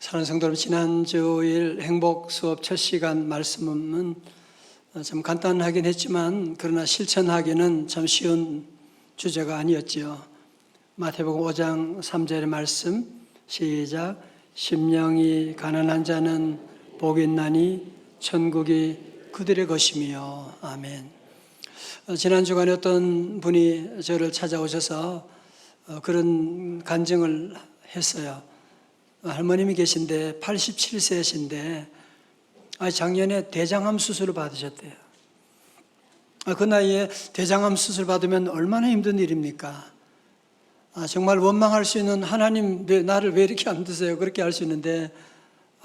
사랑하는 성도 여러분, 지난 주일 행복 수업 첫 시간 말씀은 좀 간단하긴 했지만 그러나 실천하기는 참 쉬운 주제가 아니었지요. 마태복음 5장 3절의 말씀 시작. 심령이 가난한 자는 복이 있나니 천국이 그들의 것이며. 아멘. 지난 주간에 어떤 분이 저를 찾아오셔서 그런 간증을 했어요. 할머님이 계신데 87세이신데 작년에 대장암 수술을 받으셨대요. 그 나이에 대장암 수술 받으면 얼마나 힘든 일입니까? 정말 원망할 수 있는 하나님, 나를 왜 이렇게 안 드세요? 그렇게 할 수 있는데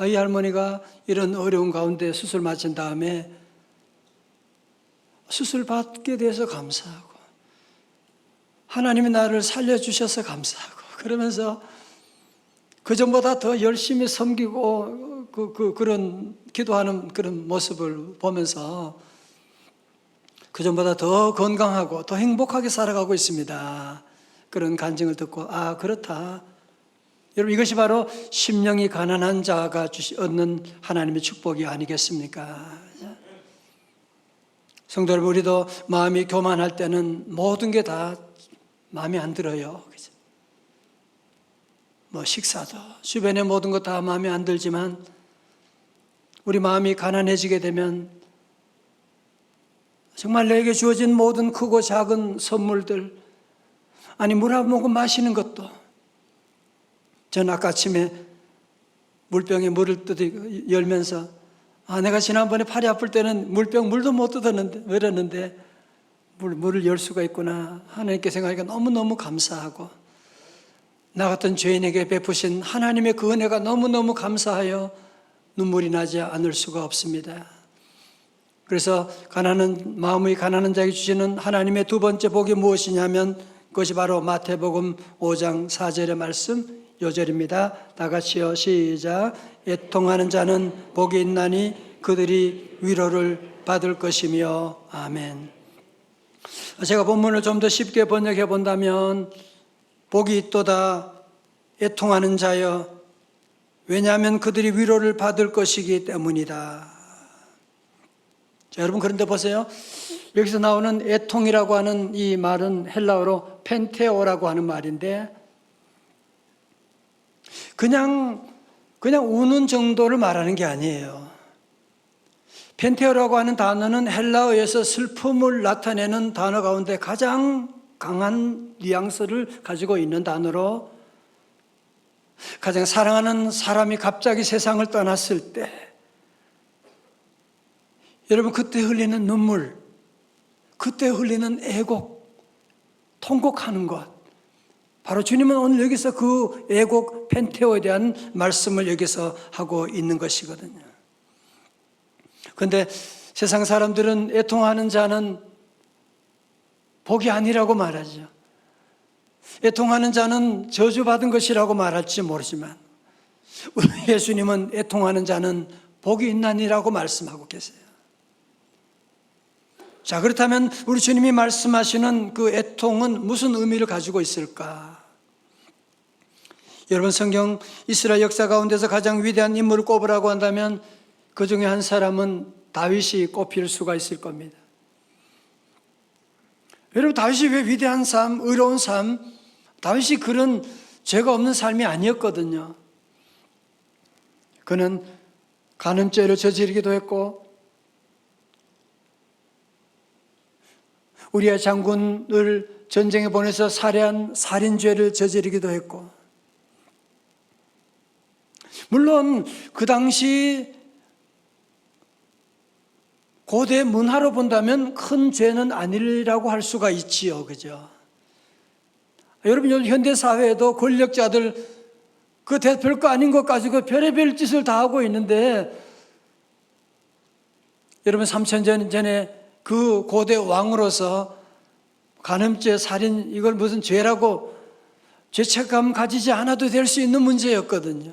이 할머니가 이런 어려운 가운데 수술 마친 다음에 수술 받게 돼서 감사하고 하나님이 나를 살려주셔서 감사하고 그러면서 그전보다 더 열심히 섬기고 그런 기도하는 그런 모습을 보면서 그전보다 더 건강하고 더 행복하게 살아가고 있습니다. 그런 간증을 듣고 그렇다. 여러분, 이것이 바로 심령이 가난한 자가 얻는 하나님의 축복이 아니겠습니까? 성도 여러분, 우리도 마음이 교만할 때는 모든 게 다 마음에 안 들어요. 식사도 주변의 모든 것 다 마음에 안 들지만 우리 마음이 가난해지게 되면 정말 내게 주어진 모든 크고 작은 선물들, 물 한 모금 마시는 것도, 전 아까 아침에 물병에 물을 열면서 내가 지난번에 팔이 아플 때는 물도 못 뜯었는데 물을 열 수가 있구나 하나님께 생각하니까 너무너무 감사하고 나 같은 죄인에게 베푸신 하나님의 그 은혜가 너무너무 감사하여 눈물이 나지 않을 수가 없습니다. 그래서 마음의 가난한 자에게 주시는 하나님의 두 번째 복이 무엇이냐면 그것이 바로 마태복음 5장 4절의 말씀 요절입니다. 다 같이요, 시작. 애통하는 자는 복이 있나니 그들이 위로를 받을 것이며. 아멘. 제가 본문을 좀 더 쉽게 번역해 본다면 복이 있도다 애통하는 자여, 왜냐하면 그들이 위로를 받을 것이기 때문이다. 자, 여러분, 그런데 보세요. 여기서 나오는 애통이라고 하는 이 말은 헬라어로 펜테오라고 하는 말인데 그냥 우는 정도를 말하는 게 아니에요. 펜테오라고 하는 단어는 헬라어에서 슬픔을 나타내는 단어 가운데 가장 강한 뉘앙스를 가지고 있는 단어로, 가장 사랑하는 사람이 갑자기 세상을 떠났을 때 여러분, 그때 흘리는 눈물, 그때 흘리는 애곡, 통곡하는 것, 바로 주님은 오늘 여기서 그 애곡 펜테오에 대한 말씀을 여기서 하고 있는 것이거든요. 그런데 세상 사람들은 애통하는 자는 복이 아니라고 말하죠. 애통하는 자는 저주받은 것이라고 말할지 모르지만 우리 예수님은 애통하는 자는 복이 있나니라고 말씀하고 계세요. 자, 그렇다면 우리 주님이 말씀하시는 그 애통은 무슨 의미를 가지고 있을까? 여러분, 성경 이스라엘 역사 가운데서 가장 위대한 인물을 꼽으라고 한다면 그 중에 한 사람은 다윗이 꼽힐 수가 있을 겁니다. 여러분, 다윗이 왜 위대한 삶, 의로운 삶, 다윗이 그런 죄가 없는 삶이 아니었거든요. 그는 간음죄를 저지르기도 했고 우리아 장군을 전쟁에 보내서 살해한 살인죄를 저지르기도 했고, 물론 그 당시 고대 문화로 본다면 큰 죄는 아니라고 할 수가 있지요. 그죠? 여러분, 요즘 현대사회에도 권력자들 별거 아닌 것 가지고 별의별 짓을 다 하고 있는데, 여러분, 3000년 전에 그 고대 왕으로서 간음죄, 살인, 이걸 무슨 죄라고 죄책감 가지지 않아도 될 수 있는 문제였거든요.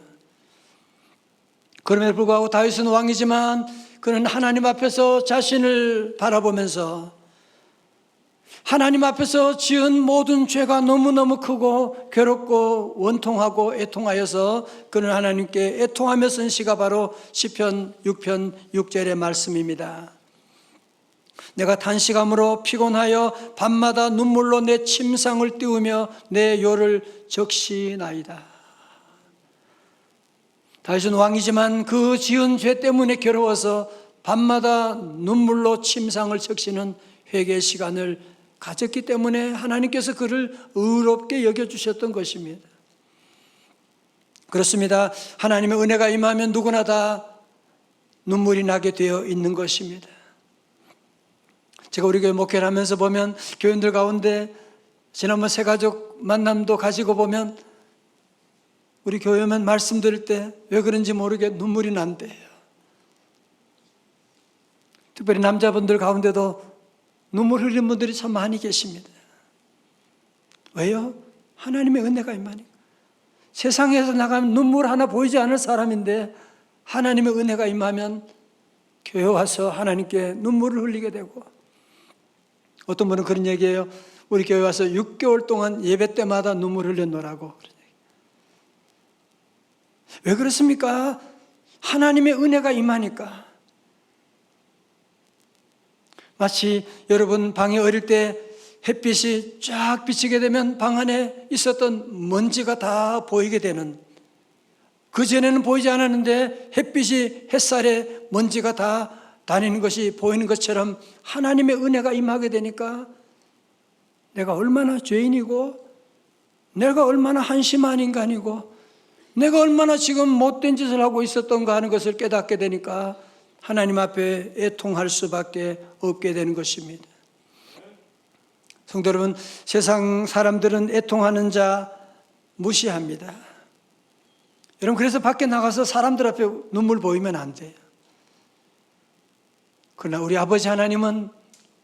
그럼에도 불구하고 다윗은 왕이지만 그는 하나님 앞에서 자신을 바라보면서 하나님 앞에서 지은 모든 죄가 너무너무 크고 괴롭고 원통하고 애통하여서 그는 하나님께 애통하며 쓴 시가 바로 시편 6편 6절의 말씀입니다. 내가 단식함으로 피곤하여 밤마다 눈물로 내 침상을 띄우며 내 요를 적시나이다. 다윗은 왕이지만 그 지은 죄 때문에 괴로워서 밤마다 눈물로 침상을 적시는 회개 시간을 가졌기 때문에 하나님께서 그를 의롭게 여겨주셨던 것입니다. 그렇습니다. 하나님의 은혜가 임하면 누구나 다 눈물이 나게 되어 있는 것입니다. 제가 우리 교회 목회를 하면서 보면 교인들 가운데 지난번 새가족 만남도 가지고 보면 우리 교회만 말씀 드릴 때 왜 그런지 모르게 눈물이 난대요. 특별히 남자분들 가운데도 눈물 흘리는 분들이 참 많이 계십니다. 왜요? 하나님의 은혜가 임하니까. 세상에서 나가면 눈물 하나 보이지 않을 사람인데 하나님의 은혜가 임하면 교회 와서 하나님께 눈물을 흘리게 되고, 어떤 분은 그런 얘기예요. 우리 교회 와서 6개월 동안 예배 때마다 눈물 흘렸노라고. 왜 그렇습니까? 하나님의 은혜가 임하니까. 마치 여러분 방에 어릴 때 햇빛이 쫙 비치게 되면 방 안에 있었던 먼지가 다 보이게 되는, 그전에는 보이지 않았는데 햇빛이 햇살에 먼지가 다 다니는 것이 보이는 것처럼 하나님의 은혜가 임하게 되니까 내가 얼마나 죄인이고, 내가 얼마나 한심한 인간이고, 내가 얼마나 지금 못된 짓을 하고 있었던가 하는 것을 깨닫게 되니까 하나님 앞에 애통할 수밖에 없게 되는 것입니다. 성도 여러분, 세상 사람들은 애통하는 자 무시합니다. 여러분, 그래서 밖에 나가서 사람들 앞에 눈물 보이면 안 돼요. 그러나 우리 아버지 하나님은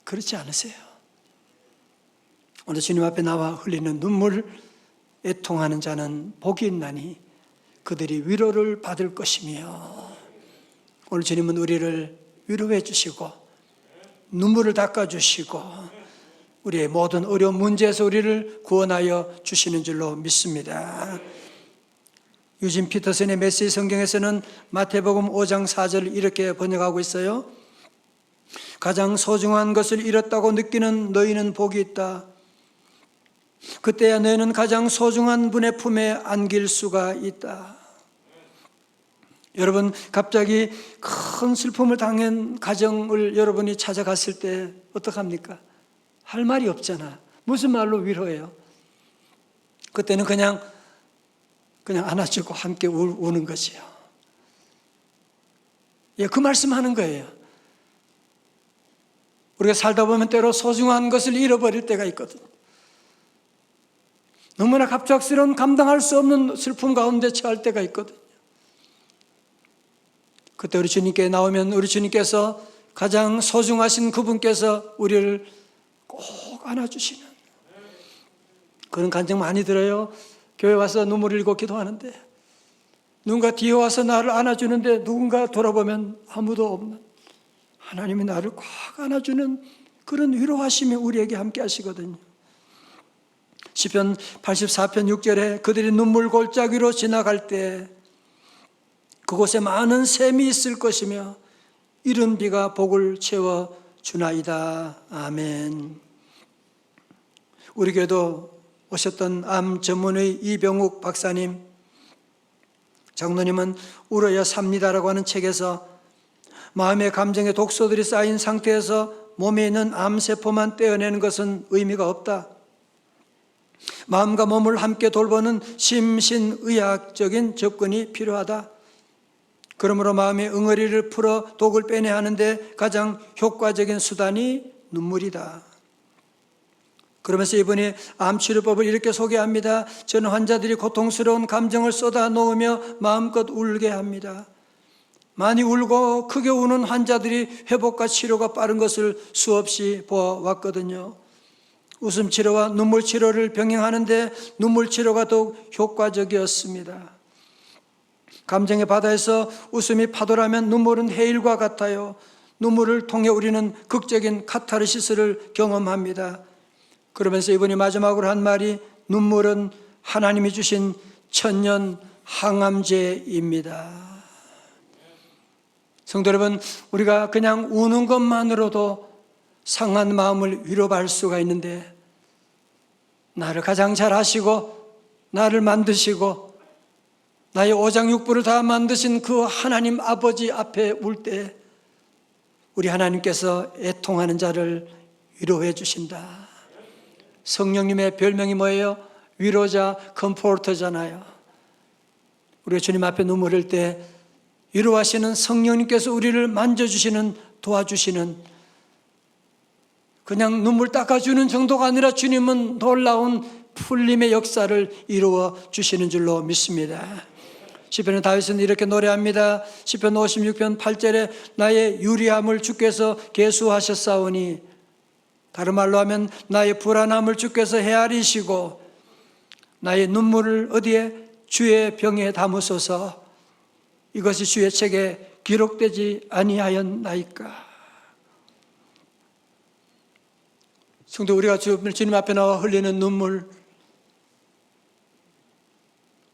그렇지 않으세요. 오늘 주님 앞에 나와 흘리는 눈물, 애통하는 자는 복이 있나니 그들이 위로를 받을 것이며, 오늘 주님은 우리를 위로해 주시고 눈물을 닦아 주시고 우리의 모든 어려운 문제에서 우리를 구원하여 주시는 줄로 믿습니다. 유진 피터슨의 메시지 성경에서는 마태복음 5장 4절을 이렇게 번역하고 있어요. 가장 소중한 것을 잃었다고 느끼는 너희는 복이 있다. 그때야 너희는 가장 소중한 분의 품에 안길 수가 있다. 여러분, 갑자기 큰 슬픔을 당한 가정을 여러분이 찾아갔을 때 어떡합니까? 할 말이 없잖아. 무슨 말로 위로해요? 그때는 그냥 안아주고 함께 우는 것이요. 예, 그 말씀하는 거예요. 우리가 살다 보면 때로 소중한 것을 잃어버릴 때가 있거든요. 너무나 갑작스러운 감당할 수 없는 슬픔 가운데 처할 때가 있거든요. 그때 우리 주님께 나오면 우리 주님께서 가장 소중하신 그분께서 우리를 꼭 안아주시는 그런 감정 많이 들어요. 교회 와서 눈물 흘리고 기도하는데 누군가 뒤에 와서 나를 안아주는데 누군가 돌아보면 아무도 없는 하나님이 나를 꽉 안아주는 그런 위로하심이 우리에게 함께 하시거든요. 시편 84편 6절에 그들이 눈물 골짜기로 지나갈 때 그곳에 많은 샘이 있을 것이며 이른 비가 복을 채워 주나이다. 아멘. 우리 교회도 오셨던 암 전문의 이병욱 박사님, 장로님은 울어야 삽니다라고 하는 책에서 마음의 감정의 독소들이 쌓인 상태에서 몸에 있는 암세포만 떼어내는 것은 의미가 없다. 마음과 몸을 함께 돌보는 심신의학적인 접근이 필요하다. 그러므로 마음의 응어리를 풀어 독을 빼내야 하는데 가장 효과적인 수단이 눈물이다. 그러면서 이분이 암치료법을 이렇게 소개합니다. 저는 환자들이 고통스러운 감정을 쏟아 놓으며 마음껏 울게 합니다. 많이 울고 크게 우는 환자들이 회복과 치료가 빠른 것을 수없이 보아왔거든요. 웃음 치료와 눈물 치료를 병행하는데 눈물 치료가 더욱 효과적이었습니다. 감정의 바다에서 웃음이 파도라면 눈물은 해일과 같아요. 눈물을 통해 우리는 극적인 카타르시스를 경험합니다. 그러면서 이분이 마지막으로 한 말이 눈물은 하나님이 주신 천년 항암제입니다. 성도 여러분, 우리가 그냥 우는 것만으로도 상한 마음을 위로받을 수가 있는데, 나를 가장 잘 아시고 나를 만드시고 나의 오장육부를 다 만드신 그 하나님 아버지 앞에 울 때 우리 하나님께서 애통하는 자를 위로해 주신다. 성령님의 별명이 뭐예요? 위로자, 컴포터잖아요. 우리가 주님 앞에 눈물 흘릴 때 위로하시는 성령님께서 우리를 만져주시는, 도와주시는, 그냥 눈물 닦아주는 정도가 아니라 주님은 놀라운 풀림의 역사를 이루어 주시는 줄로 믿습니다. 시편의 다윗은 이렇게 노래합니다. 시편 56편 8절에 나의 유리함을 주께서 계수하셨사오니, 다른 말로 하면 나의 불안함을 주께서 헤아리시고 나의 눈물을 어디에? 주의 병에 담으소서. 이것이 주의 책에 기록되지 아니하였나이까. 성도, 우리가 주님 앞에 나와 흘리는 눈물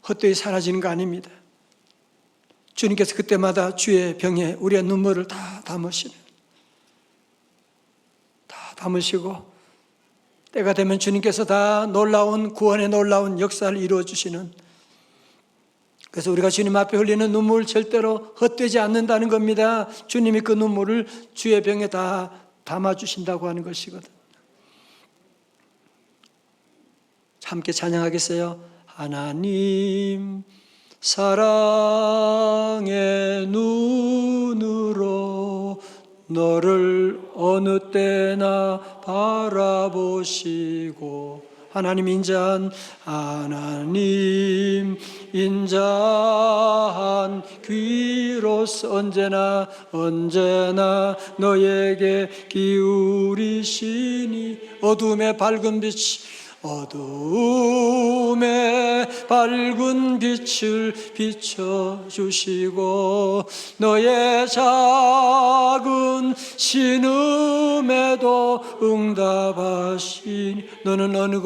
헛되이 사라지는 거 아닙니다. 주님께서 그때마다 주의 병에 우리의 눈물을 다 담으시고 때가 되면 주님께서 다 놀라운 구원의 놀라운 역사를 이루어 주시는, 그래서 우리가 주님 앞에 흘리는 눈물 절대로 헛되지 않는다는 겁니다. 주님이 그 눈물을 주의 병에 다 담아주신다고 하는 것이거든. 함께 찬양하겠어요? 하나님 사랑의 눈으로 너를 어느 때나 바라보시고, 하나님 인자한 귀로서 언제나 너에게 기울이시니 어둠의 밝은 빛을 비춰주시고 너의 작은 신음에도 응답하시니, 너는 어느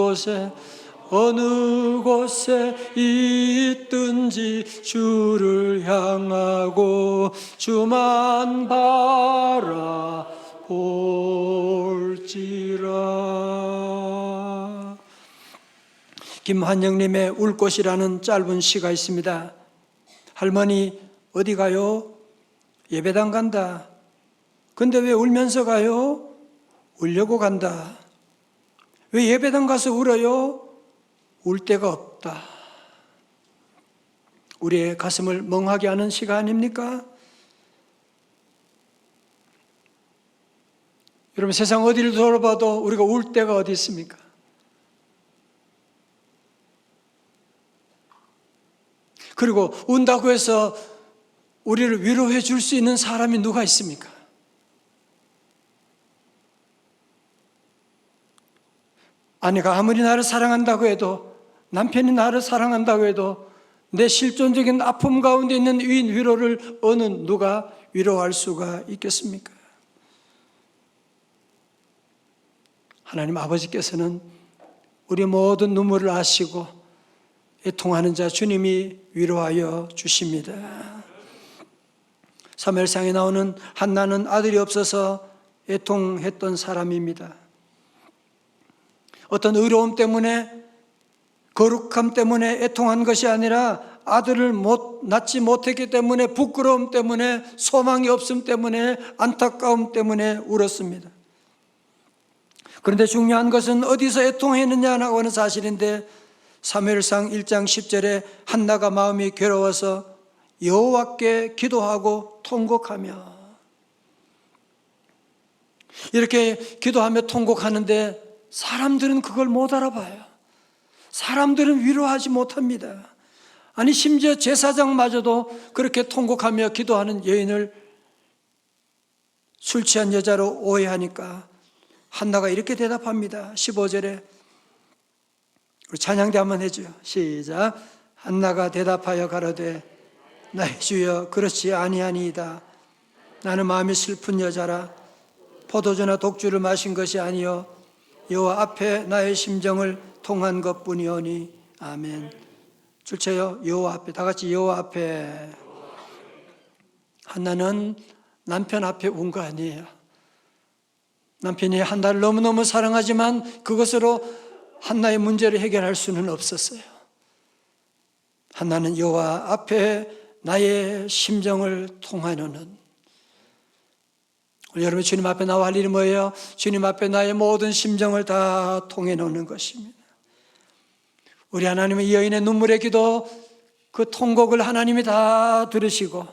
곳에 있든지 주를 향하고 주만 바라볼지라. 김환영님의 울꽃이라는 짧은 시가 있습니다. 할머니 어디 가요? 예배당 간다. 근데 왜 울면서 가요? 울려고 간다. 왜 예배당 가서 울어요? 울 데가 없다. 우리의 가슴을 멍하게 하는 시가 아닙니까? 여러분, 세상 어디를 돌아봐도 우리가 울 데가 어디 있습니까? 그리고 운다고 해서 우리를 위로해 줄 수 있는 사람이 누가 있습니까? 아내가 아무리 나를 사랑한다고 해도, 남편이 나를 사랑한다고 해도 내 실존적인 아픔 가운데 있는 위로를 어느 누가 위로할 수가 있겠습니까? 하나님 아버지께서는 우리 모든 눈물을 아시고 애통하는 자 주님이 위로하여 주십니다. 사무엘상에 나오는 한나는 아들이 없어서 애통했던 사람입니다. 어떤 의로움 때문에, 거룩함 때문에 애통한 것이 아니라 아들을 낳지 못했기 때문에, 부끄러움 때문에, 소망이 없음 때문에, 안타까움 때문에 울었습니다. 그런데 중요한 것은 어디서 애통했느냐고 하는 사실인데, 사무엘상 1장 10절에 한나가 마음이 괴로워서 여호와께 기도하고 통곡하며, 이렇게 기도하며 통곡하는데 사람들은 그걸 못 알아봐요. 사람들은 위로하지 못합니다. 아니, 심지어 제사장마저도 그렇게 통곡하며 기도하는 여인을 술 취한 여자로 오해하니까 한나가 이렇게 대답합니다. 15절에 우리 찬양대 한번 해줘요. 시작. 한나가 대답하여 가로되 나의 주여 그렇지 아니하니이다. 나는 마음이 슬픈 여자라 포도주나 독주를 마신 것이 아니요 여호와 앞에 나의 심정을 통한 것뿐이오니. 아멘. 줄쳐요. 여호와 앞에, 다 같이 여호와 앞에. 한나는 남편 앞에 운 거 아니에요. 남편이 한나를 너무너무 사랑하지만 그것으로 한나의 문제를 해결할 수는 없었어요. 한나는 여호와 앞에 나의 심정을 통하노는. 여러분, 주님 앞에 나와 할 일이 뭐예요? 주님 앞에 나의 모든 심정을 다 통해 놓는 것입니다. 우리 하나님은 이 여인의 눈물의 기도, 그 통곡을 하나님이 다 들으시고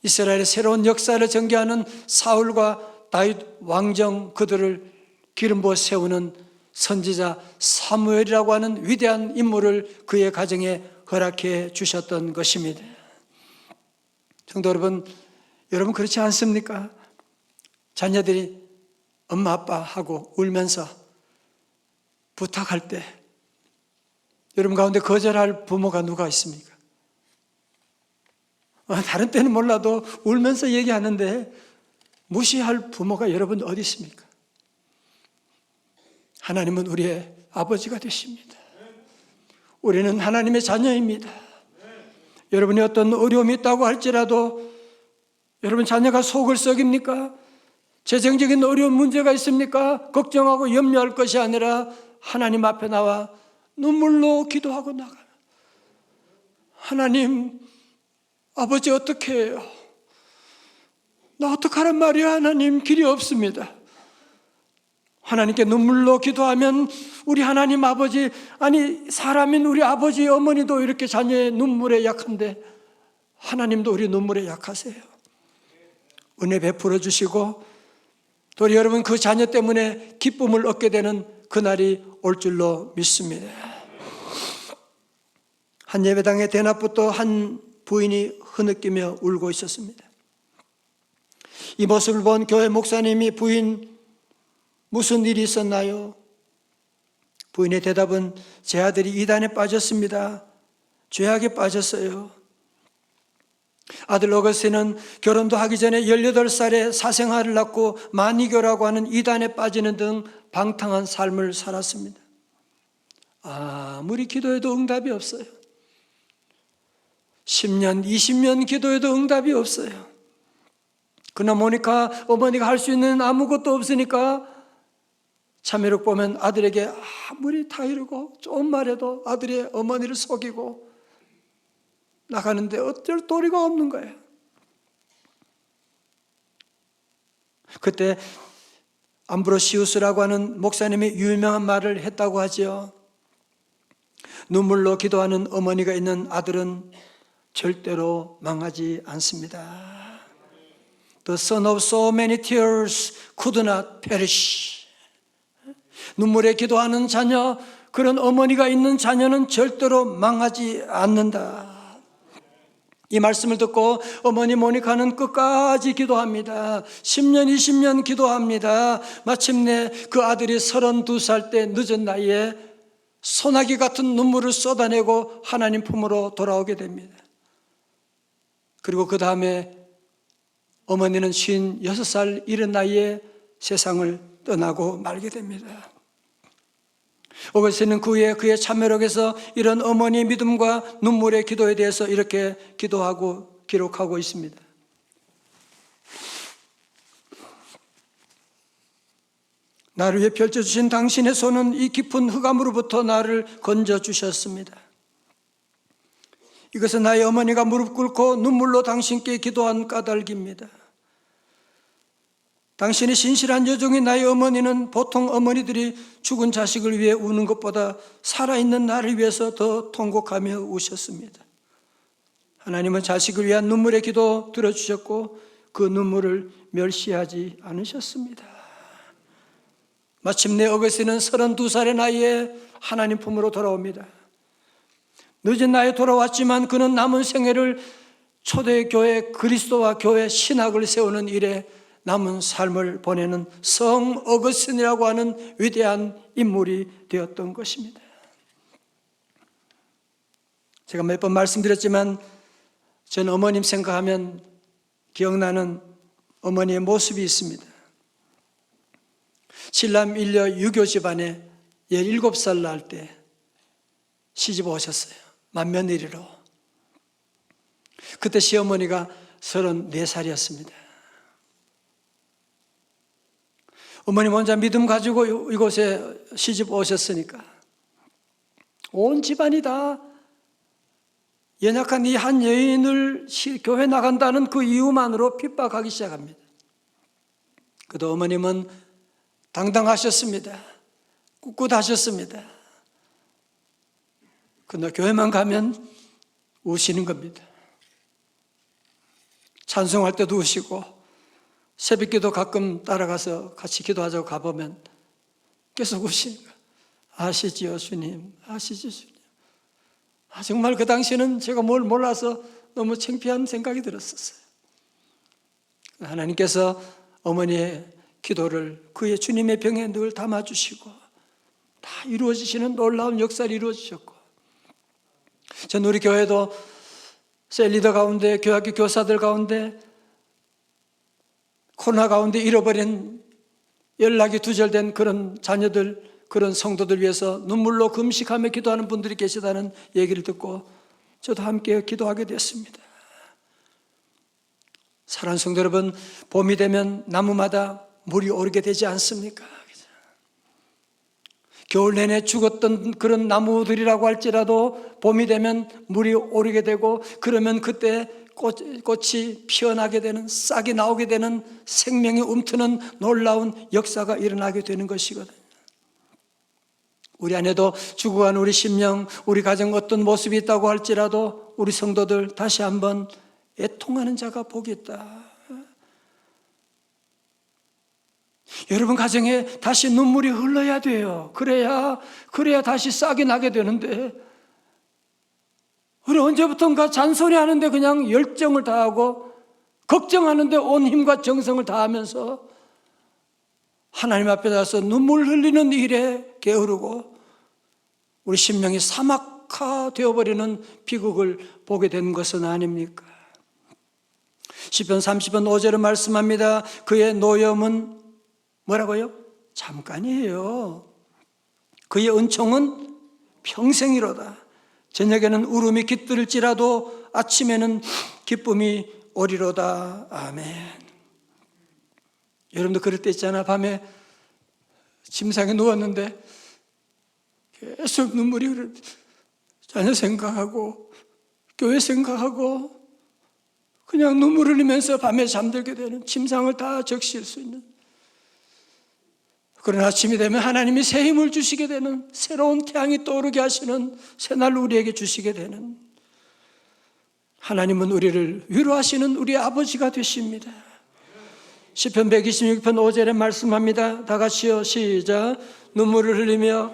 이스라엘의 새로운 역사를 전개하는 사울과 다윗 왕정, 그들을 기름 부어 세우는 선지자 사무엘이라고 하는 위대한 인물을 그의 가정에 허락해 주셨던 것입니다. 성도 여러분, 여러분 그렇지 않습니까? 자녀들이 엄마 아빠 하고 울면서 부탁할 때 여러분 가운데 거절할 부모가 누가 있습니까? 다른 때는 몰라도 울면서 얘기하는데 무시할 부모가 여러분 어디 있습니까? 하나님은 우리의 아버지가 되십니다. 우리는 하나님의 자녀입니다. 여러분이 어떤 어려움이 있다고 할지라도 여러분 자녀가 속을 썩입니까? 재정적인 어려운 문제가 있습니까? 걱정하고 염려할 것이 아니라 하나님 앞에 나와 눈물로 기도하고 나가요. 하나님, 아버지 어떻게 해요? 나 어떡하란 말이야? 하나님, 길이 없습니다. 하나님께 눈물로 기도하면 우리 하나님 아버지, 아니 사람인 우리 아버지 어머니도 이렇게 자녀의 눈물에 약한데 하나님도 우리 눈물에 약하세요. 은혜 베풀어 주시고 또 여러분 그 자녀 때문에 기쁨을 얻게 되는 그날이 올 줄로 믿습니다. 한 예배당의 대낮부터 한 부인이 흐느끼며 울고 있었습니다. 이 모습을 본 교회 목사님이 부인 무슨 일이 있었나요? 부인의 대답은 제 아들이 이단에 빠졌습니다. 죄악에 빠졌어요. 아들 어거스틴은 결혼도 하기 전에 18살에 사생아를 낳고 만이교라고 하는 이단에 빠지는 등 방탕한 삶을 살았습니다. 아무리 기도해도 응답이 없어요. 10년, 20년 기도해도 응답이 없어요. 그러나 모니카 어머니가 할 수 있는 아무것도 없으니까 참회록 보면 아들에게 아무리 타이르고 좀 말해도 아들의 어머니를 속이고 나가는데 어쩔 도리가 없는 거예요. 그때 암브로시우스라고 하는 목사님이 유명한 말을 했다고 하죠. 눈물로 기도하는 어머니가 있는 아들은 절대로 망하지 않습니다. The son of so many tears could not perish. 눈물에 기도하는 자녀, 그런 어머니가 있는 자녀는 절대로 망하지 않는다. 이 말씀을 듣고 어머니 모니카는 끝까지 기도합니다. 10년, 20년 기도합니다. 마침내 그 아들이 32살 때 늦은 나이에 소나기 같은 눈물을 쏟아내고 하나님 품으로 돌아오게 됩니다. 그리고 그 다음에 어머니는 56살 이른 나이에 세상을 떠나고 말게 됩니다. 오거스틴은 그 후에 그의 참회록에서 이런 어머니의 믿음과 눈물의 기도에 대해서 이렇게 기도하고 기록하고 있습니다. 나를 위해 펼쳐주신 당신의 손은 이 깊은 흑암으로부터 나를 건져주셨습니다. 이것은 나의 어머니가 무릎 꿇고 눈물로 당신께 기도한 까닭입니다. 당신의 신실한 여종인 나의 어머니는 보통 어머니들이 죽은 자식을 위해 우는 것보다 살아있는 나를 위해서 더 통곡하며 우셨습니다. 하나님은 자식을 위한 눈물의 기도 들어주셨고 그 눈물을 멸시하지 않으셨습니다. 마침내 어거스틴은 32살의 나이에 하나님 품으로 돌아옵니다. 늦은 나이에 돌아왔지만 그는 남은 생애를 초대교회 그리스도와 교회 신학을 세우는 일에 남은 삶을 보내는 성 어거스틴이라고 하는 위대한 인물이 되었던 것입니다. 제가 몇 번 말씀드렸지만 저는 어머님 생각하면 기억나는 어머니의 모습이 있습니다. 7남 1녀 유교 집안에 17살 날 때 시집 오셨어요. 맏며느리로. 그때 시어머니가 34살이었습니다. 어머님 혼자 믿음 가지고 이곳에 시집 오셨으니까 온 집안이 다 연약한 이 한 여인을 교회 나간다는 그 이유만으로 핍박하기 시작합니다. 그래도 어머님은 당당하셨습니다. 꿋꿋하셨습니다. 그러나 교회만 가면 우시는 겁니다. 찬송할 때도 우시고 새벽기도 가끔 따라가서 같이 기도하자고 가보면 계속 우시는 거예요. 아시지요 주님, 아시죠 주님. 정말 그 당시에는 제가 뭘 몰라서 너무 창피한 생각이 들었었어요. 하나님께서 어머니의 기도를 그의 주님의 병에 늘 담아주시고 다 이루어지시는 놀라운 역사를 이루어주셨고, 전 우리 교회도 셀리더 가운데, 교학교 교사들 가운데 코로나 가운데 잃어버린 연락이 두절된 그런 자녀들, 그런 성도들 위해서 눈물로 금식하며 기도하는 분들이 계시다는 얘기를 듣고 저도 함께 기도하게 됐습니다. 사랑하는 성도 여러분, 봄이 되면 나무마다 물이 오르게 되지 않습니까? 겨울 내내 죽었던 그런 나무들이라고 할지라도 봄이 되면 물이 오르게 되고, 그러면 그때 꽃이 피어나게 되는, 싹이 나오게 되는, 생명이 움트는 놀라운 역사가 일어나게 되는 것이거든요. 우리 안에도 죽어간 우리 심령, 우리 가정 어떤 모습이 있다고 할지라도 우리 성도들 다시 한번 애통하는 자가 복이 있다. 여러분 가정에 다시 눈물이 흘러야 돼요. 그래야 다시 싹이 나게 되는데, 우리 언제부턴가 잔소리하는데 그냥 열정을 다하고 걱정하는데 온 힘과 정성을 다하면서 하나님 앞에 나서 눈물 흘리는 일에 게으르고 우리 심령이 사막화 되어버리는 비극을 보게 된 것은 아닙니까? 시편 30편 5절은 말씀합니다. 그의 노염은 뭐라고요? 잠깐이에요. 그의 은총은 평생이로다. 저녁에는 울음이 깃들을지라도 아침에는 기쁨이 오리로다. 아멘. 여러분도 그럴 때 있잖아. 밤에 침상에 누웠는데 계속 눈물이 흐르, 자녀 생각하고 교회 생각하고 그냥 눈물 흘리면서 밤에 잠들게 되는, 침상을 다 적실 수 있는, 그런 아침이 되면 하나님이 새 힘을 주시게 되는, 새로운 태양이 떠오르게 하시는 새날을 우리에게 주시게 되는, 하나님은 우리를 위로하시는 우리 아버지가 되십니다. 시편 126편 5절에 말씀합니다. 다 같이요, 시작. 눈물을 흘리며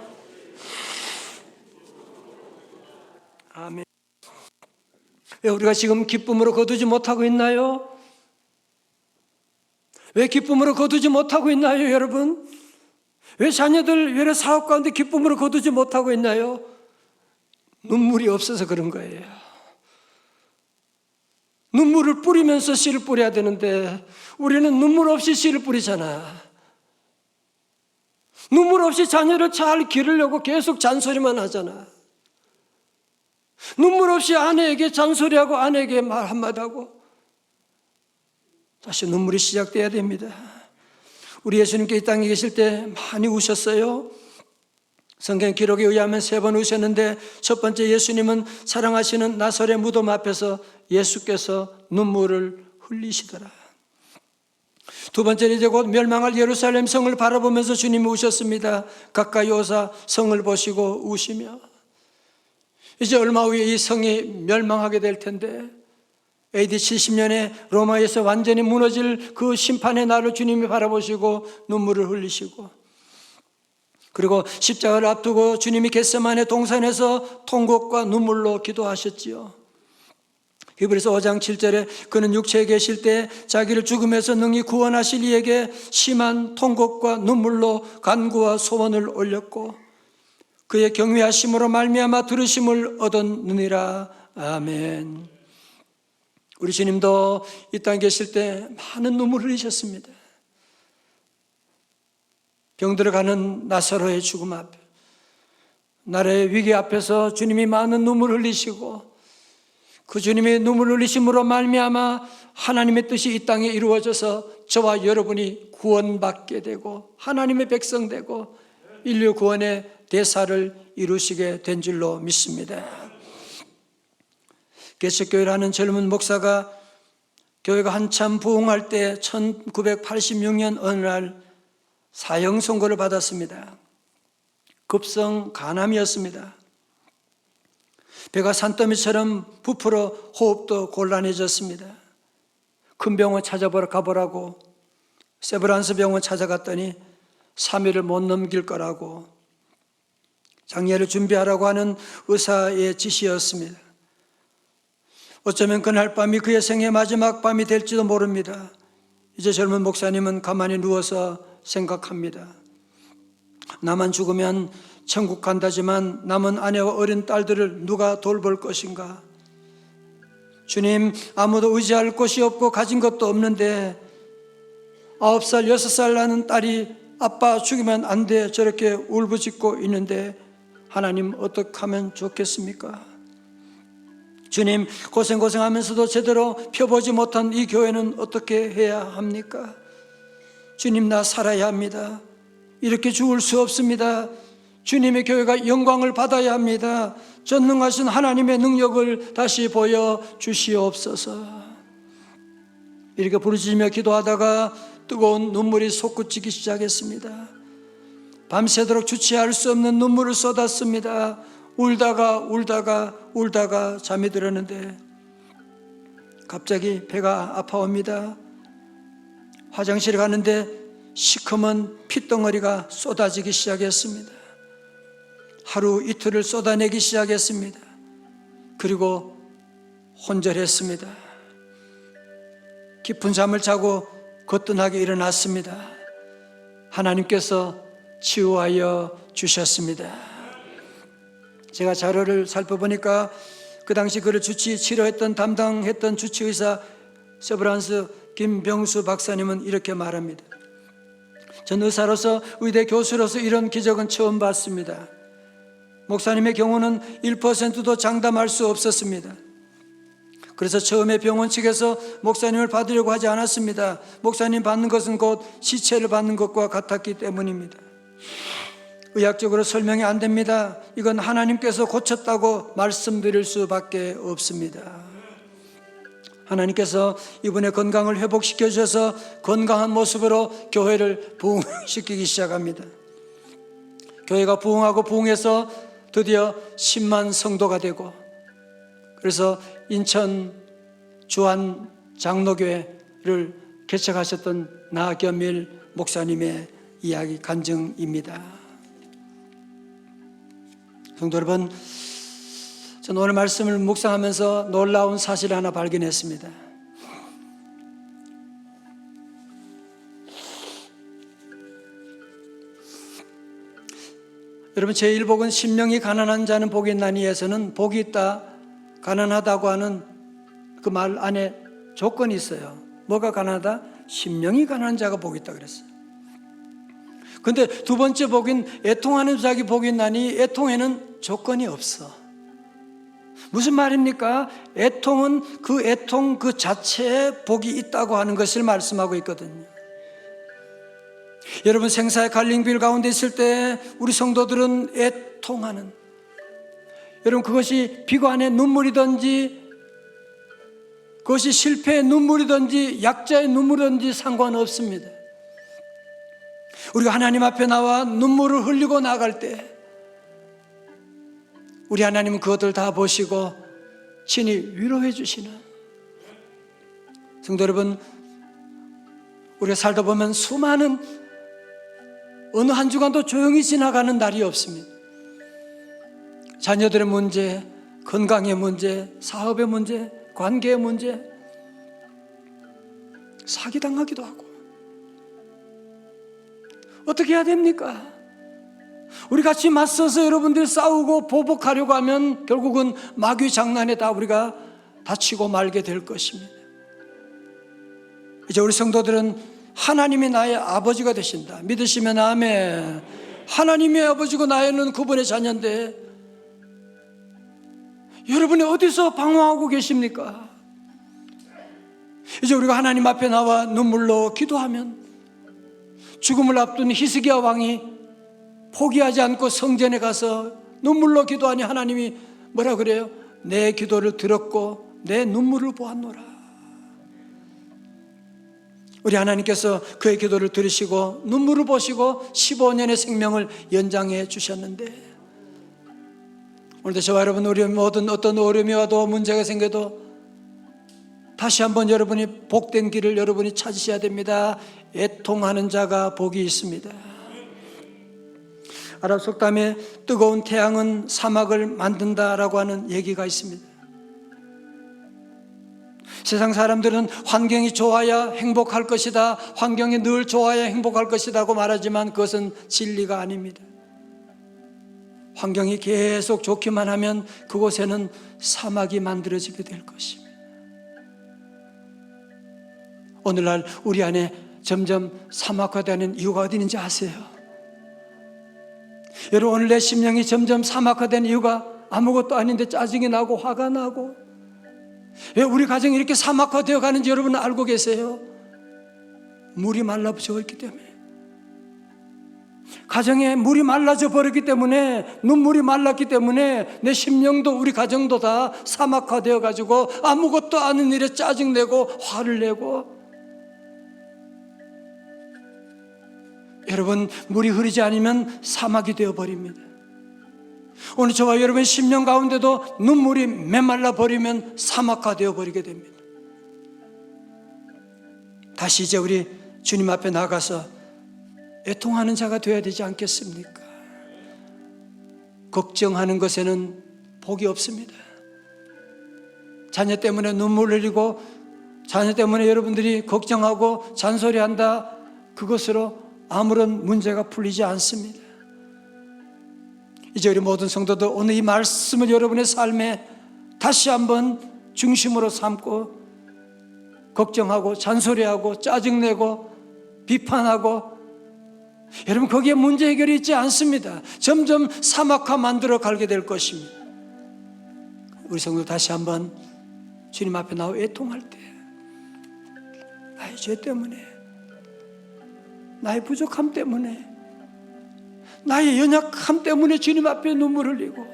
아멘. 왜 우리가 지금 기쁨으로 거두지 못하고 있나요? 왜 기쁨으로 거두지 못하고 있나요, 여러분? 왜 자녀들 외래 사업 가운데 기쁨으로 거두지 못하고 있나요? 눈물이 없어서 그런 거예요. 눈물을 뿌리면서 씨를 뿌려야 되는데 우리는 눈물 없이 씨를 뿌리잖아. 눈물 없이 자녀를 잘 기르려고 계속 잔소리만 하잖아. 눈물 없이 아내에게 잔소리하고 아내에게 말 한마디 하고 다시 눈물이 시작돼야 됩니다. 우리 예수님께 이 땅에 계실 때 많이 우셨어요. 성경 기록에 의하면 3번 우셨는데, 첫 번째 예수님은 사랑하시는 나사렛 무덤 앞에서 예수께서 눈물을 흘리시더라. 두 번째는 이제 곧 멸망할 예루살렘 성을 바라보면서 주님이 우셨습니다. 가까이 오사 성을 보시고 우시며, 이제 얼마 후에 이 성이 멸망하게 될 텐데, AD 70년에 로마에서 완전히 무너질 그 심판의 날을 주님이 바라보시고 눈물을 흘리시고, 그리고 십자가를 앞두고 주님이 겟세마네 동산에서 통곡과 눈물로 기도하셨지요. 히브리서 5장 7절에 그는 육체에 계실 때 자기를 죽음에서 능히 구원하실 이에게 심한 통곡과 눈물로 간구와 소원을 올렸고 그의 경외하심으로 말미암아 들으심을 얻었느니라. 아멘. 우리 주님도 이 땅에 계실 때 많은 눈물을 흘리셨습니다. 병들어가는 나사로의 죽음 앞에, 나라의 위기 앞에서 주님이 많은 눈물을 흘리시고 그 주님의 눈물을 흘리심으로 말미암아 하나님의 뜻이 이 땅에 이루어져서 저와 여러분이 구원받게 되고 하나님의 백성 되고 인류 구원의 대사를 이루시게 된 줄로 믿습니다. 개척교회라는 젊은 목사가 교회가 한참 부흥할 때 1986년 어느 날 사형 선고를 받았습니다. 급성 간암이었습니다. 배가 산더미처럼 부풀어 호흡도 곤란해졌습니다. 큰 병원 찾아보러 가보라고 세브란스 병원 찾아갔더니 3일을 못 넘길 거라고 장례를 준비하라고 하는 의사의 지시였습니다. 어쩌면 그날 밤이 그의 생애 마지막 밤이 될지도 모릅니다. 이제 젊은 목사님은 가만히 누워서 생각합니다. 나만 죽으면 천국 간다지만 남은 아내와 어린 딸들을 누가 돌볼 것인가? 주님, 아무도 의지할 곳이 없고 가진 것도 없는데 9살, 6살 나는 딸이 아빠 죽이면 안 돼 저렇게 울부짖고 있는데 하나님 어떻게 하면 좋겠습니까? 주님, 고생하면서도 제대로 펴보지 못한 이 교회는 어떻게 해야 합니까? 주님, 나 살아야 합니다. 이렇게 죽을 수 없습니다. 주님의 교회가 영광을 받아야 합니다. 전능하신 하나님의 능력을 다시 보여주시옵소서. 이렇게 부르짖으며 기도하다가 뜨거운 눈물이 솟구치기 시작했습니다. 밤새도록 주체할 수 없는 눈물을 쏟았습니다. 울다가 잠이 들었는데 갑자기 배가 아파옵니다. 화장실에 가는데 시커먼 핏덩어리가 쏟아지기 시작했습니다. 하루 이틀을 쏟아내기 시작했습니다. 그리고 혼절했습니다. 깊은 잠을 자고 거뜬하게 일어났습니다. 하나님께서 치유하여 주셨습니다. 제가 자료를 살펴보니까 그 당시 그를 담당했던 주치의사 세브란스 김병수 박사님은 이렇게 말합니다. 전 의사로서 의대 교수로서 이런 기적은 처음 봤습니다. 목사님의 경우는 1%도 장담할 수 없었습니다. 그래서 처음에 병원 측에서 목사님을 받으려고 하지 않았습니다. 목사님 받는 것은 곧 시체를 받는 것과 같았기 때문입니다. 의학적으로 설명이 안 됩니다. 이건 하나님께서 고쳤다고 말씀드릴 수밖에 없습니다. 하나님께서 이분의 건강을 회복시켜 주셔서 건강한 모습으로 교회를 부흥시키기 시작합니다. 교회가 부흥하고 부흥해서 드디어 10만 성도가 되고, 그래서 인천 주한 장로교회를 개척하셨던 나겸일 목사님의 이야기 간증입니다. 성도 여러분, 저는 오늘 말씀을 묵상하면서 놀라운 사실 하나 발견했습니다. 여러분, 제1복은 심령이 가난한 자는 복이 있나니에서는 복이 있다, 가난하다고 하는 그 말 안에 조건이 있어요. 뭐가 가난하다? 심령이 가난한 자가 복이 있다 그랬어요. 근데 두 번째 복인 애통하는 자에게 복이 있나니, 애통에는 조건이 없어. 무슨 말입니까? 애통은 그 애통 그 자체에 복이 있다고 하는 것을 말씀하고 있거든요. 여러분, 생사의 갈림길 가운데 있을 때 우리 성도들은 애통하는, 여러분, 그것이 비관의 눈물이든지 그것이 실패의 눈물이든지 약자의 눈물이든지 상관없습니다. 우리가 하나님 앞에 나와 눈물을 흘리고 나갈 때 우리 하나님은 그것들 다 보시고 친히 위로해 주시는, 성도 여러분, 우리가 살다 보면 수많은 어느 한 주간도 조용히 지나가는 날이 없습니다. 자녀들의 문제, 건강의 문제, 사업의 문제, 관계의 문제, 사기당하기도 하고. 어떻게 해야 됩니까? 우리 같이 맞서서 여러분들 싸우고 보복하려고 하면 결국은 마귀 장난에 다 우리가 다치고 말게 될 것입니다. 이제 우리 성도들은 하나님이 나의 아버지가 되신다. 믿으시면 아멘. 하나님의 아버지고 나는 그분의 자녀인데 여러분이 어디서 방황하고 계십니까? 이제 우리가 하나님 앞에 나와 눈물로 기도하면 죽음을 앞둔 히스기야 왕이 포기하지 않고 성전에 가서 눈물로 기도하니 하나님이 뭐라 그래요? 내 기도를 들었고 내 눈물을 보았노라. 우리 하나님께서 그의 기도를 들으시고 눈물을 보시고 15년의 생명을 연장해 주셨는데 오늘도 저와 여러분, 우리 모든 어떤 어려움이 와도 문제가 생겨도 다시 한번 여러분이 복된 길을 여러분이 찾으셔야 됩니다. 애통하는 자가 복이 있습니다. 아랍 속담에 뜨거운 태양은 사막을 만든다라고 하는 얘기가 있습니다. 세상 사람들은 환경이 좋아야 행복할 것이다, 환경이 늘 좋아야 행복할 것이라고 말하지만 그것은 진리가 아닙니다. 환경이 계속 좋기만 하면 그곳에는 사막이 만들어지게 될 것입니다. 오늘날 우리 안에 점점 사막화되는 이유가 어디 있는지 아세요? 여러분, 오늘 내 심령이 점점 사막화된 이유가 아무것도 아닌데 짜증이 나고 화가 나고, 왜 우리 가정이 이렇게 사막화되어 가는지 여러분 알고 계세요? 물이 말라붙어 있기 때문에, 가정에 물이 말라져 버렸기 때문에, 눈물이 말랐기 때문에 내 심령도 우리 가정도 다 사막화되어 가지고 아무것도 아닌 일에 짜증내고 화를 내고, 여러분, 물이 흐르지 않으면 사막이 되어버립니다. 오늘 저와 여러분의 심령 가운데도 눈물이 메말라 버리면 사막화 되어버리게 됩니다. 다시 이제 우리 주님 앞에 나가서 애통하는 자가 되어야 되지 않겠습니까? 걱정하는 것에는 복이 없습니다. 자녀 때문에 눈물 흘리고 자녀 때문에 여러분들이 걱정하고 잔소리한다, 그것으로 아무런 문제가 풀리지 않습니다. 이제 우리 모든 성도들 오늘 이 말씀을 여러분의 삶에 다시 한번 중심으로 삼고, 걱정하고 잔소리하고 짜증내고 비판하고, 여러분 거기에 문제 해결이 있지 않습니다. 점점 사막화 만들어 가게 될 것입니다. 우리 성도 다시 한번 주님 앞에 나와 애통할 때, 나의 죄 때문에, 나의 부족함 때문에, 나의 연약함 때문에 주님 앞에 눈물 흘리고,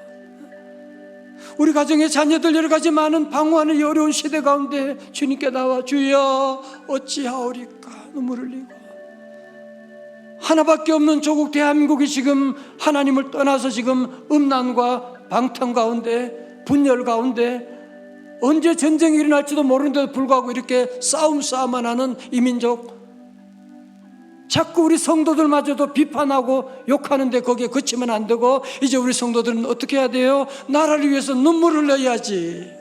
우리 가정의 자녀들 여러 가지 많은 방황하는 이 어려운 시대 가운데 주님께 나와 주여 어찌하오리까 눈물 흘리고, 하나밖에 없는 조국 대한민국이 지금 하나님을 떠나서 지금 음란과 방탕 가운데, 분열 가운데, 언제 전쟁이 일어날지도 모르는데도 불구하고 이렇게 싸움만 하는 이 민족, 자꾸 우리 성도들마저도 비판하고 욕하는데 거기에 그치면 안 되고, 이제 우리 성도들은 어떻게 해야 돼요? 나라를 위해서 눈물을 흘려야지.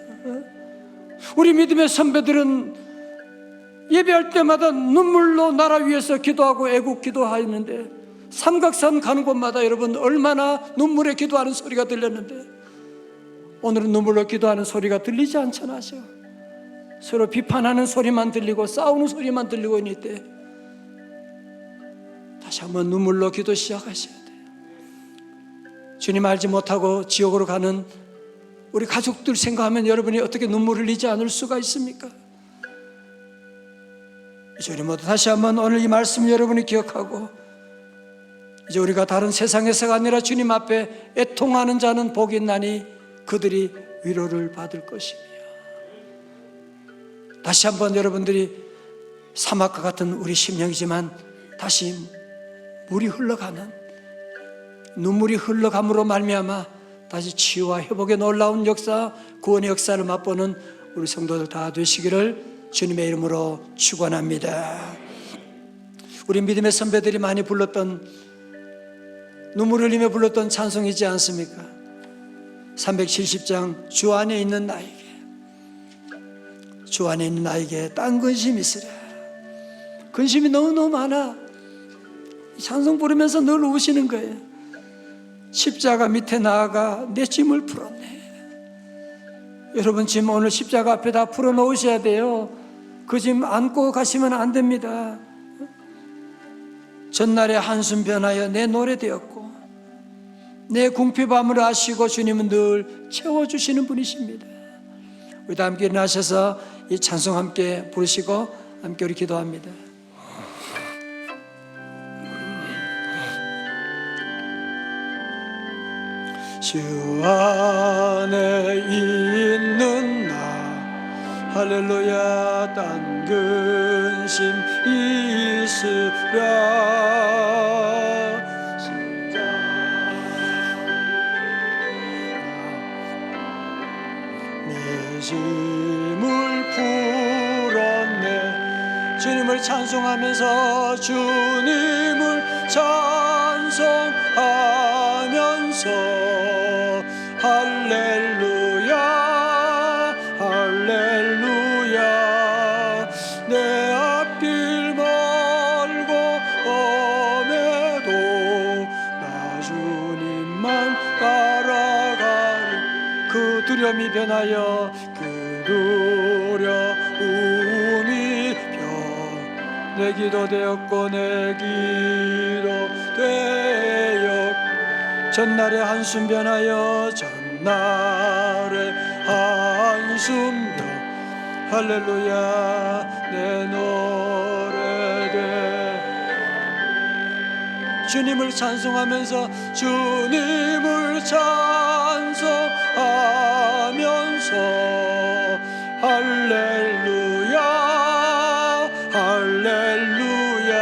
우리 믿음의 선배들은 예배할 때마다 눈물로 나라 위해서 기도하고 애국 기도하였는데, 삼각산 가는 곳마다 여러분 얼마나 눈물에 기도하는 소리가 들렸는데, 오늘은 눈물로 기도하는 소리가 들리지 않잖아요. 서로 비판하는 소리만 들리고 싸우는 소리만 들리고 있는 때 다시 한번 눈물로 기도 시작하셔야 돼요. 주님 알지 못하고 지옥으로 가는 우리 가족들 생각하면 여러분이 어떻게 눈물 흘리지 않을 수가 있습니까? 이제 우리 모두 다시 한번 오늘 이 말씀 여러분이 기억하고, 이제 우리가 다른 세상에서가 아니라 주님 앞에 애통하는 자는 복이 있나니 그들이 위로를 받을 것이며, 다시 한번 여러분들이 사막과 같은 우리 심령이지만 다시 물이 흘러가는, 눈물이 흘러감으로 말미암아 다시 치유와 회복의 놀라운 역사, 구원의 역사를 맛보는 우리 성도들 다 되시기를 주님의 이름으로 축원합니다. 우리 믿음의 선배들이 많이 불렀던, 눈물 흘리며 불렀던 찬송이지 않습니까? 370장 주 안에 있는 나에게, 주 안에 있는 나에게 딴 근심이 있으랴. 근심이 너무너무 많아. 찬송 부르면서 늘 우시는 거예요. 십자가 밑에 나아가 내 짐을 풀었네. 여러분 짐 오늘 십자가 앞에 다 풀어놓으셔야 돼요. 그 짐 안고 가시면 안 됩니다. 전날의 한숨 변하여 내 노래 되었고 내 궁핍함을 아시고 주님은 늘 채워주시는 분이십니다. 우리 다 함께 일어나셔서 이 찬송 함께 부르시고 함께 우리 기도합니다. 주 안에 있는 나 할렐루야 딴 근심 있으랴 내 짐을 풀었네. 주님을 찬송하면서 주님을 찬송하면서 할렐루야 할렐루야 내 앞길 멀고 험해도 나 주님만 따라가리. 그 두려움이 변하여 그 두려움이 내 기도 되었고 내 기도 되었고 전날의 한숨 변하여 전날의 한숨 할렐루야 내 노래 돼. 주님을 찬송하면서 주님을 찬송하면서 할렐루야 할렐루야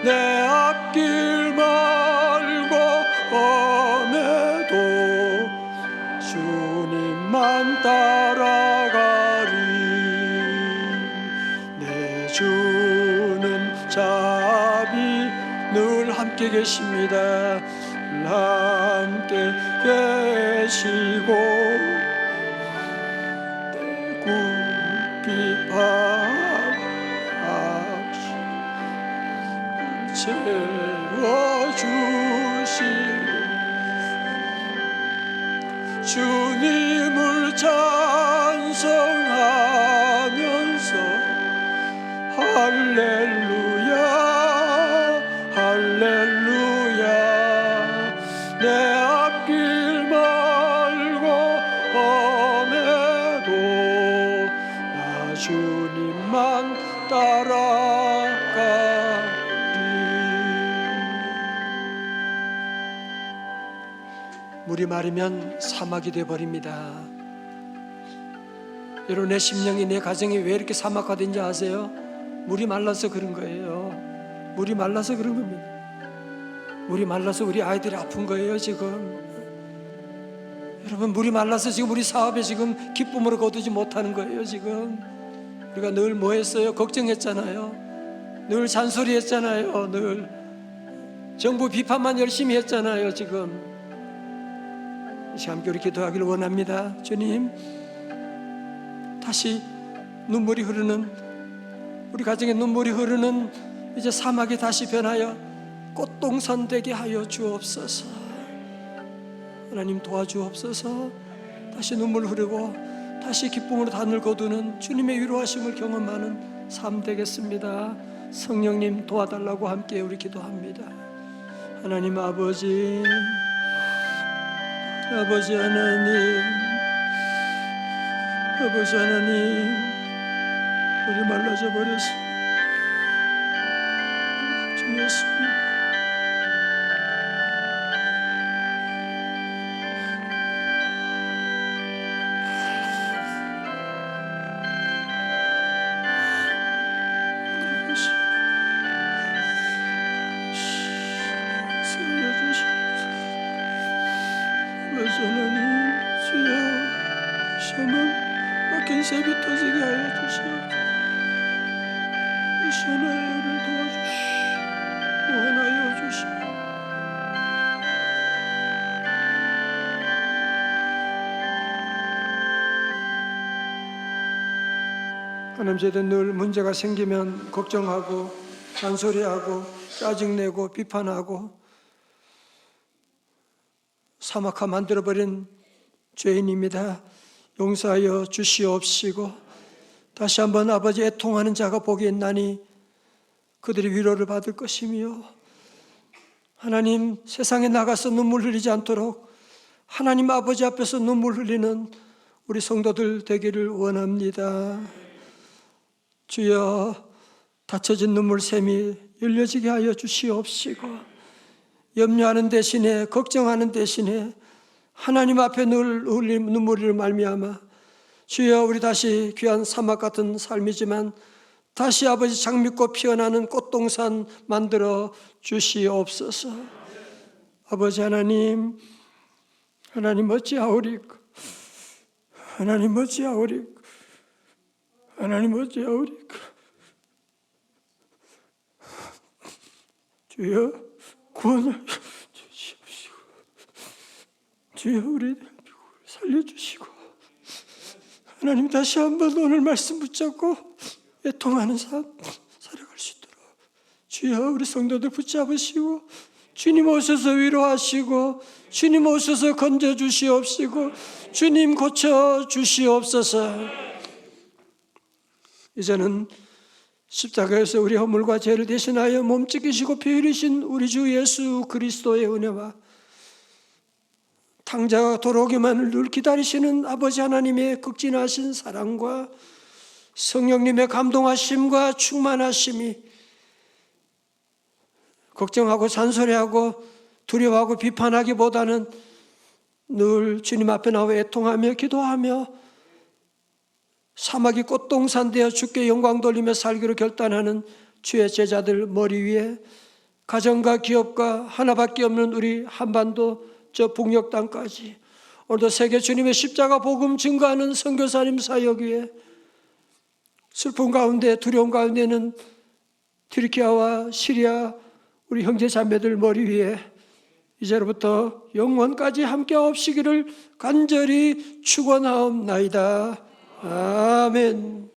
내 앞길 멀고 험해도 주님만 따라가리. 내 주는 자비 늘 함께 계십니다. 함께 계시고 내 궁핍함 채워주시고 주님을 찬송하면서 할렐루야 할렐루야 내 앞길 멀고 험해도 나 주님만 따라가리. 물이 마르면 사막이 되어버립니다. 여러분 내 심령이 내 가정이 왜 이렇게 사막화된지 아세요? 물이 말라서 그런 거예요. 물이 말라서 그런 겁니다. 물이 말라서 우리 아이들이 아픈 거예요 지금. 여러분 물이 말라서 지금 우리 사업에 지금 기쁨으로 거두지 못하는 거예요 지금. 우리가 늘 뭐 했어요? 걱정했잖아요. 늘 잔소리했잖아요. 늘 정부 비판만 열심히 했잖아요 지금. 이 시간 함께 우리 기도하기를 원합니다. 주님 다시 눈물이 흐르는 우리 가정에 눈물이 흐르는 이제 사막이 다시 변하여 꽃동산 되게 하여 주옵소서. 하나님 도와주옵소서. 다시 눈물 흐르고 다시 기쁨으로 단을 거두는 주님의 위로하심을 경험하는 삶 되겠습니다. 성령님 도와달라고 함께 우리 기도합니다. 하나님 아버지 하나님 아버지 하나님 물이 말라져 버렸습니다. 주 예수님 하나님 주여 시험은 막힌 셉이 터지게 하여 주시옵소서. 시험을 도와주시오. 구원하여 주시오. 하나님 저희들 늘 문제가 생기면 걱정하고 잔소리하고 짜증내고 비판하고 사막화 만들어버린 죄인입니다. 용서하여 주시옵시고 다시 한번 아버지 애통하는 자가 복이 있나니 그들이 위로를 받을 것이며, 하나님, 세상에 나가서 눈물 흘리지 않도록 하나님 아버지 앞에서 눈물 흘리는 우리 성도들 되기를 원합니다. 주여, 닫혀진 눈물샘이 열려지게 하여 주시옵시고, 염려하는 대신에, 걱정하는 대신에 하나님 앞에 늘 흘린 눈물을 말미암아 주여, 우리 다시 귀한 사막 같은 삶이지만 다시 아버지 장미꽃 피어나는 꽃동산 만들어 주시옵소서. 아버지 하나님, 하나님 어찌하오리까, 하나님 어찌하오리까, 하나님 어찌하오리까. 주여, 구원을 주시옵시고, 주여, 우리 대한민국을 살려주시고, 하나님 다시 한번 오늘 말씀 붙잡고 애통하는 삶 살아갈 수 있도록 주여, 우리 성도들 붙잡으시고, 주님 오셔서 위로하시고, 주님 오셔서 건져주시옵시고, 주님 고쳐주시옵소서. 이제는 십자가에서 우리 허물과 죄를 대신하여 몸찢기시고 피 흘리신 우리 주 예수 그리스도의 은혜와 탕자가 돌아오기만을 늘 기다리시는 아버지 하나님의 극진하신 사랑과 성령님의 감동하심과 충만하심이 걱정하고 잔소리하고 두려워하고 비판하기보다는 늘 주님 앞에 나와 애통하며 기도하며 사막이 꽃동산 되어 주께 영광 돌리며 살기로 결단하는 주의 제자들 머리 위에 가정과 기업과 하나밖에 없는 우리 한반도 저 북녘 땅까지 오늘도 세계 주님의 십자가 복음 증거하는 선교사님 사역 위에 슬픔 가운데 두려움 가운데는 튀르키야와 시리아 우리 형제 자매들 머리 위에 이제로부터 영원까지 함께 하옵시기를 간절히 축원하옵나이다. 아멘.